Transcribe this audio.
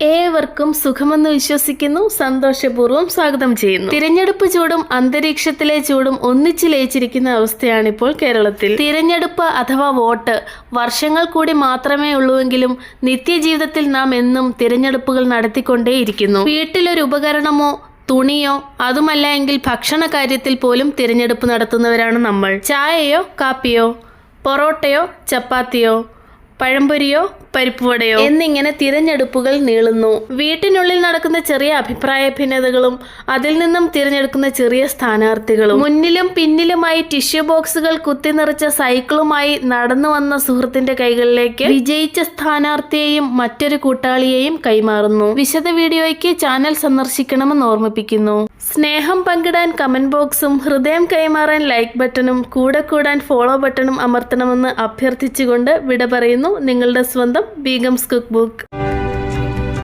ഏവർക്കും സുഖമെന്ന് വിശ്വസിക്കുന്നു. സന്തോഷപൂർവ്വം സ്വാഗതം ചെയ്യുന്നു. തിരഞ്ഞെടുപ്പ് ചൂടും അന്തരീക്ഷത്തിലെ ചൂടും ഒന്നിച്ചു ലയിച്ചിരിക്കുന്ന അവസ്ഥയാണിപ്പോൾ കേരളത്തിൽ. തിരഞ്ഞെടുപ്പ് അഥവാ വോട്ട് വർഷങ്ങൾ കൂടി മാത്രമേ ഉള്ളൂവെങ്കിലും നിത്യജീവിതത്തിൽ നാം എന്നും തിരഞ്ഞെടുപ്പുകൾ നടത്തിക്കൊണ്ടേയിരിക്കുന്നു. വീട്ടിലൊരു ഉപകരണമോ തുണിയോ അതുമല്ല എങ്കിൽ ഭക്ഷണ കാര്യത്തിൽ പോലും തിരഞ്ഞെടുപ്പ് നടത്തുന്നവരാണ് നമ്മൾ. ചായയോ കാപ്പിയോ, പൊറോട്ടയോ ചപ്പാത്തിയോ, പഴംപൊരിയോ പരിപ്പുവടയോ എന്നിങ്ങനെ തിരഞ്ഞെടുപ്പുകൾ നീളുന്നു. വീട്ടിനുള്ളിൽ നടക്കുന്ന ചെറിയ അഭിപ്രായ ഭിന്നതകളും അതിൽ നിന്നും തിരഞ്ഞെടുക്കുന്ന ചെറിയ സ്ഥാനാർത്ഥികളും, മുന്നിലും പിന്നിലുമായി ടിഷ്യൂ ബോക്സുകൾ കുത്തി നിറച്ച സൈക്കിളുമായി നടന്നു വന്ന സുഹൃത്തിന്റെ കൈകളിലേക്ക് വിജയിച്ച സ്ഥാനാർത്ഥിയെയും മറ്റൊരു കൂട്ടാളിയെയും കൈമാറുന്നു. വിശദ വീഡിയോയ്ക്ക് ചാനൽ സന്ദർശിക്കണമെന്ന് ഓർമ്മിപ്പിക്കുന്നു. സ്നേഹം പങ്കിടാൻ കമന്റ് ബോക്സും ഹൃദയം കൈമാറാൻ ലൈക്ക് ബട്ടണും കൂടെ കൂടാൻ ഫോളോ ബട്ടണും അമർത്തണമെന്ന് അഭ്യർത്ഥിച്ചുകൊണ്ട് വിട പറയുന്നു. നിങ്ങളുടെ സ്വന്തം ബീഗംസ് കുക്ക് ബുക്ക്.